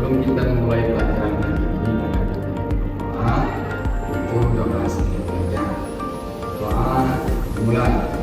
sebelum kita memulai pelajaran hari ini dengan doa, itu doa singkat saja. Doa dimulai.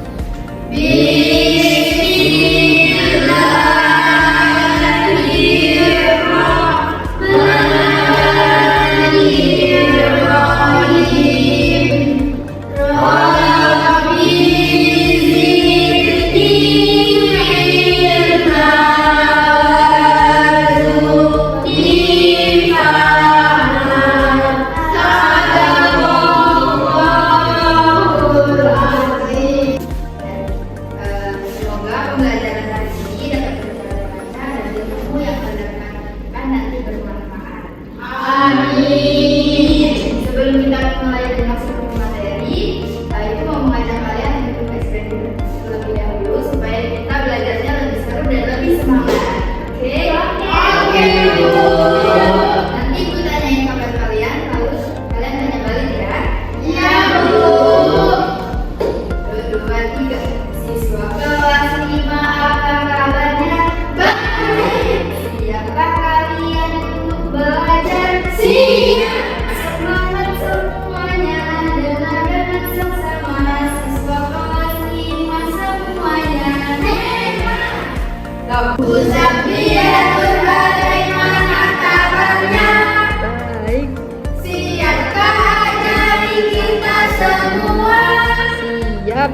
Sebelum kita mulai masuk ke materi, itu mau mengajak kalian untuk ekspresi terlebih dahulu supaya kita belajarnya lebih seru dan lebih semangat. Oke? Oke. Nanti ibu tanyain kabar kalian, lalu kalian tanya balik ya. Iya, Bu. 1, 2, 3. Siswa kelas 5, apa kabarnya? Baik. Siapkah kalian untuk belajar? Siap. Semangat semuanya, dengarkan sama siswa kelas 5 semuanya. Bu Zabiatur, bagaimana kabarnya? Baik. Siapkah ajari kita semua? Siap.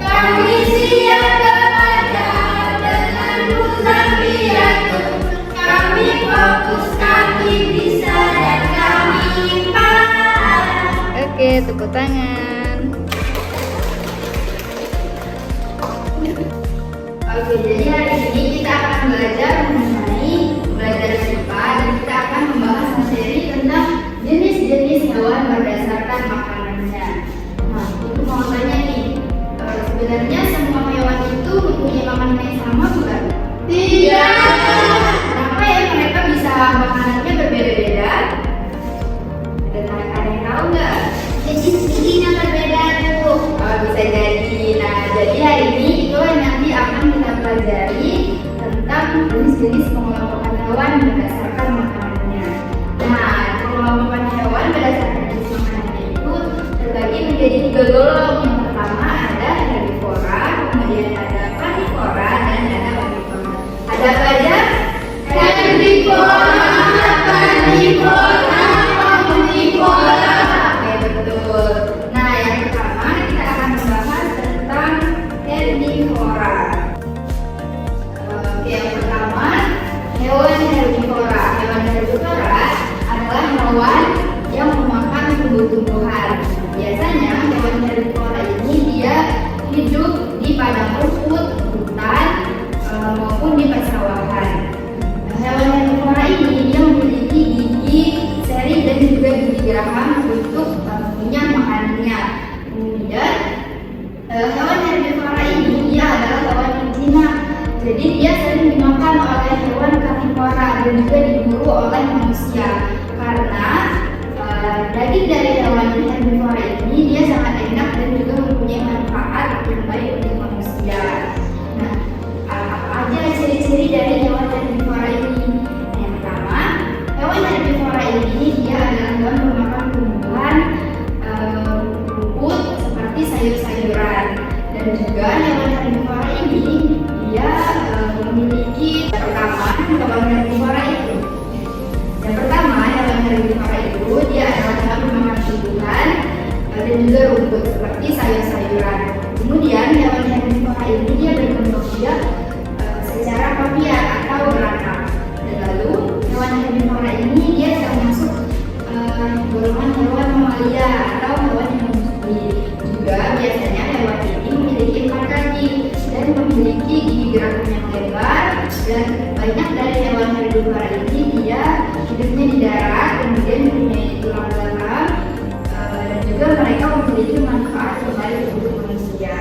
Kami siap belajar dengan Bu Zabiatur. Kami fokus, kami bisa dan kami paham. Oke, tepuk tangan. Oke, jadi hari ini kita akan belajar mengenai pelajaran IPA dan kita akan membahas materi tentang jenis-jenis hewan berdasarkan makanannya. Nah, itu mau tanya nih, sebenarnya semua hewan itu mempunyai makanan yang sama bukan? Tidak. Kenapa ya mereka bisa makanannya berbeda-beda? Ada yang tahu nggak? Jenis-jenisnya berbeda tuh. Oh, bisa jadi. Nah, jadi hari ini itulah yang nanti akan kita pelajari tentang jenis-jenis pengelompokan hewan berdasarkan makanannya. Nah, pengelompokan hewan berdasarkan jenis makanannya itu terbagi menjadi 3 golong. Yang pertama ada herbivora, kemudian ada karnivora, dan ada omnivora. Ada apa aja? Herbivora, karnivora, omnivora. Oke, betul. Nah, yang pertama kita akan membahas tentang herbivora. Oke, yang pertama hewan herbivora. Hewan herbivora adalah hewan yang memakan tumbuh-tumbuhan. Biasanya hewan herbivora ini dia hidup di padang rumput, hutan, maupun di persawahan. Hewan herbivora ini dia memiliki gigi seri dan juga gigi geraham untuk mengunyah makanannya. Kemudian hewan herbivora ini dia adalah hewan jinak. Jadi dia sering dimakan oleh hewan karnivora dan juga diburu oleh manusia karena daging dari hewan herbivora ini dia sangat enak dan juga mempunyai manfaat yang baik untuk manusia. Nah, apa aja ciri-ciri dari hewan herbivora ini? Yang pertama, hewan herbivora ini dia adalah hewan pemakan tumbuhan rumput seperti sayur-sayuran, dan juga hewan herbivora ini dia memiliki hewan herbivora itu. Yang pertama, hewan herbivora itu dia adalah hewan pemakan tumbuhan dan juga rumput seperti sayur-sayuran. Kemudian hewan herbivora ini dia berbentuk biak secara papiar atau berakar. Dan lalu hewan herbivora ini dia termasuk golongan hewan mamalia atau hewan yang menyusui. Juga biasanya hewan ini memiliki 4 kaki dan memiliki gigi geraham yang lebar. Dan banyak dari hewan herbivora ini dia hidupnya di darat, kemudian mempunyai tulang belakang, dan juga mereka memiliki manfaat yang baik untuk manusia.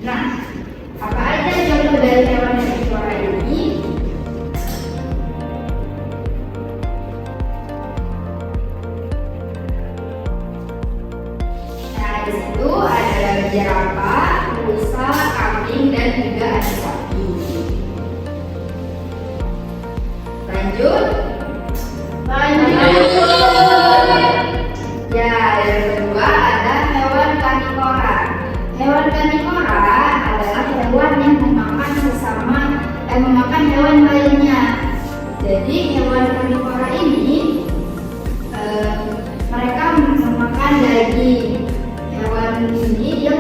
Nah, apa aja contoh dari hewan herbivora ini? Nah, di situ ada jerapah, rusa, kambing, dan juga ada sapi. Lanjut. Ya, yang kedua ada hewan karnivora. Hewan karnivora adalah hewan yang memakan hewan lainnya. Jadi hewan karnivora ini mereka memakan daging. Hewan ini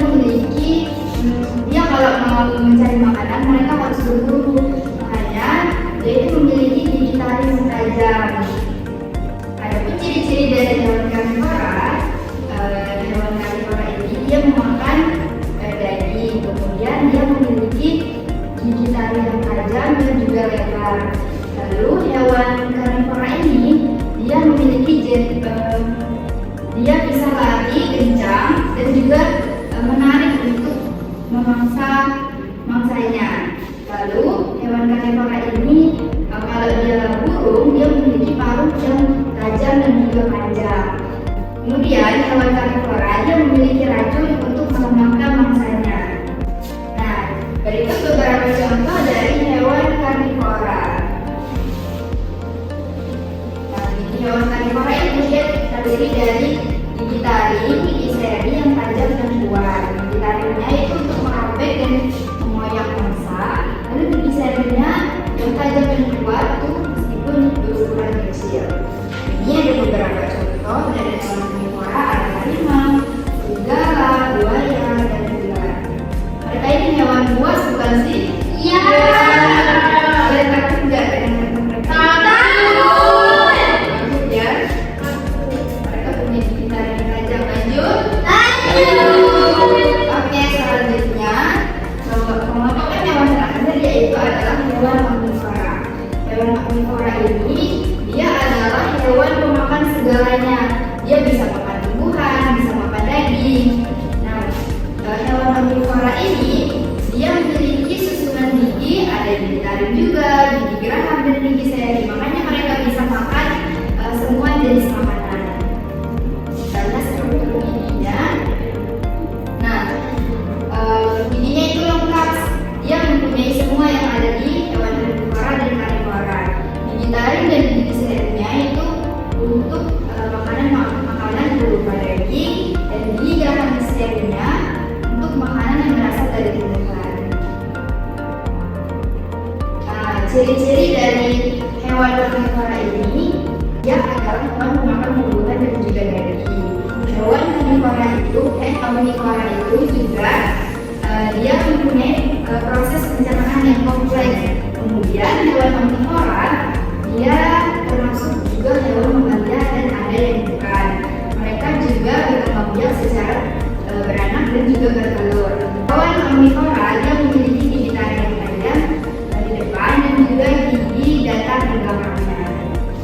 dia kalau mau mencari makanan mereka harus berburu. Makanya dia itu memiliki gigi taring yang tajam. Adapun ciri-ciri dari hewan karnivora ini dia memakan daging, kemudian dia memiliki gigi taring yang tajam dan juga lebar. Lalu hewan karnivora ini dia memiliki dia bisa lari kencang dan juga menarik untuk memangsa mangsanya. Lalu hewan karnivora ini kalau dia burung dia memiliki paruh yang tajam dan juga panjang. Kemudian hewan karnivora dia memiliki racun untuk melemahkan mangsanya. Nah, berikut beberapa contoh dari hewan karnivora. Nah, hewan karnivora ini dia terdiri dari gigi taring, gigi seri yang tajam dan kuat. Gigi taringnya itu untuk merobek dan mengoyak mangsa. Lalu gigi serinya yang tajam dan kuat itu meskipun berukuran kecil. Ini ada beberapa contoh dari hewan karnivora, ada harimau, serigala, buaya, dan ular. Mereka ini hewan buas bukan sih? Iya. Kalian takut nggak dengan mereka? Takut. Ya. Mereka punya gigi taring yang tajam. Lanjut. Oke, selanjutnya mengelompokkan hewan terakhir yaitu adalah hewan omnivora. Hewan omnivora ini dia adalah hewan pemakan segalanya. Dia bisa makan tumbuhan, bisa makan daging. Nah, hewan omnivora ini dia memiliki susunan gigi, ada gigi taring juga, gigi geraham dan gigi seri. Makanya mereka bisa makan semua jenis makanan karena struktur giginya. Nah, giginya itu lengkap. Dia mempunyai semua yang ada di hewan herbivora dan karnivora. Gigi taring dan gigi serinya itu untuk makanan berupa daging, dan gigi geraham serinya untuk makanan yang berasal dari tumbuhan. Nah, ciri-ciri dari hewan karnivora ini dia adalah hewan pemakan tumbuhan dan juga daging. Hewan omnivora itu juga dia mempunyai proses pencernaan yang kompleks. Kemudian hewan omnivora dia termasuk juga hewan mamalia dan ada yang bukan. Mereka juga berkembang biak secara beranak dan juga bertelur. Hewan omnivora dia memiliki gigi taring yang panjang di depan dan juga gigi datar di belakangnya.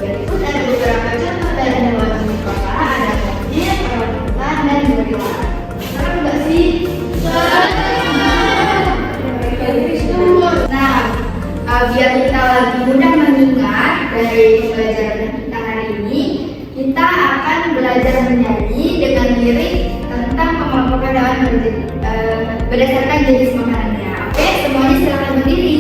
Berikut ada beberapa contoh dari hewan omnivora, ada monyet, orangutan, dan gorila. Seru nggak sih? Nah, biar kita lebih mudah mengingat dari pembelajaran kita hari ini, kita akan belajar menyanyi dengan lirik tentang pengelompokan hewan berdasarkan jenis makanannya. Oke, semuanya silakan berdiri.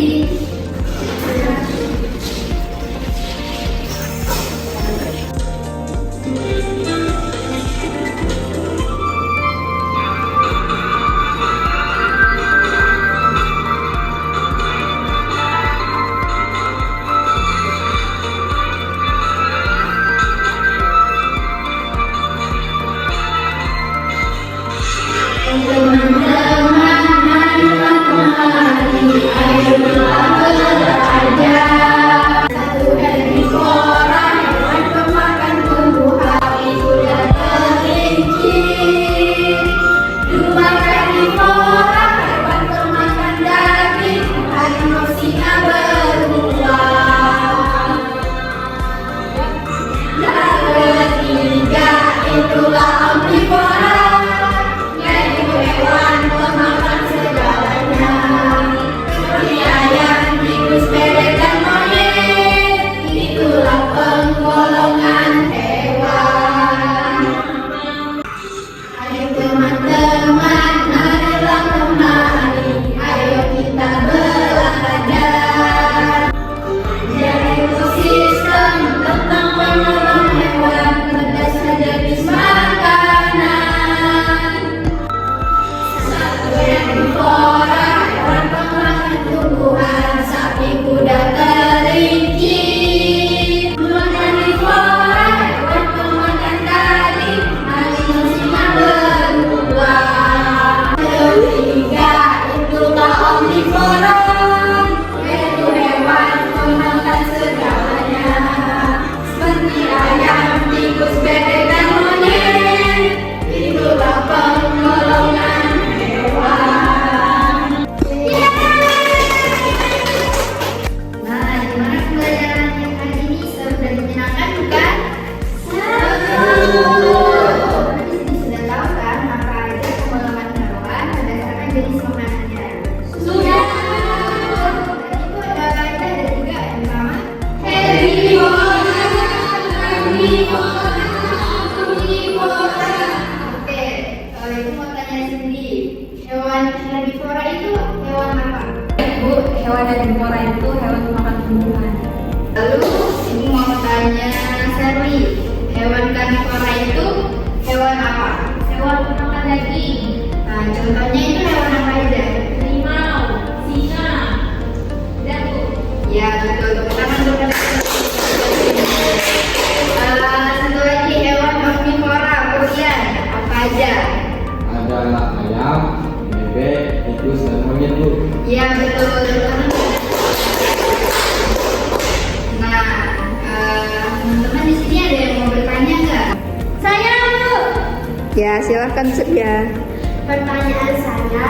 Teman-teman, daging. Nah, contohnya itu hewan apa aja? Harimau, singa, dan Bu. Ya, betul. Tepuk tangan untuk satu lagi hewan omnivora, kemudian apa aja? Ada ayam, bebek, tikus, dan monyet Bu. Ya, betul. Nah, teman-teman di sini ada yang mau bertanya nggak? Saya, Bu. Ya, silahkan Surya. Pertanyaan saya,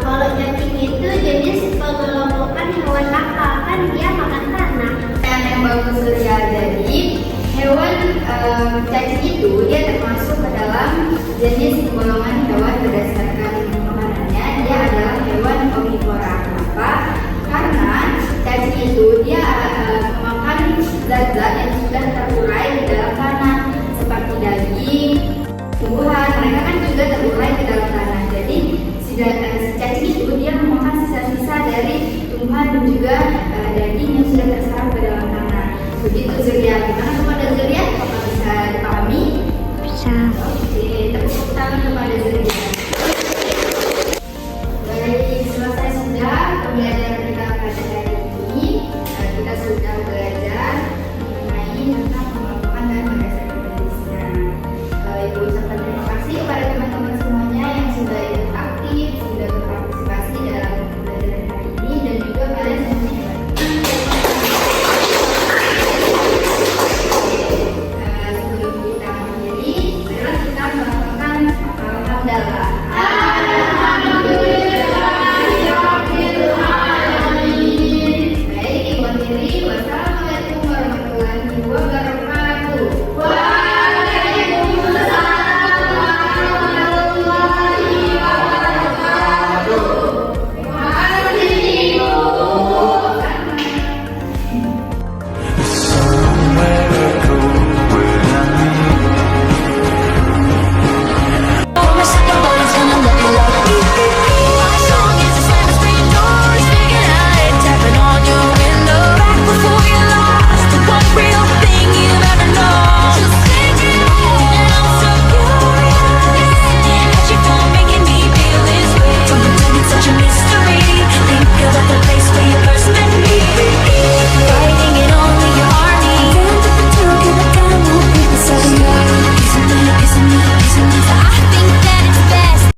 kalau cacing itu jenis pengelompokan hewan apa? Kan dia makan tanah. Yang bagus Surya, jadi hewan cacing itu dia termasuk ke dalam jenis golongan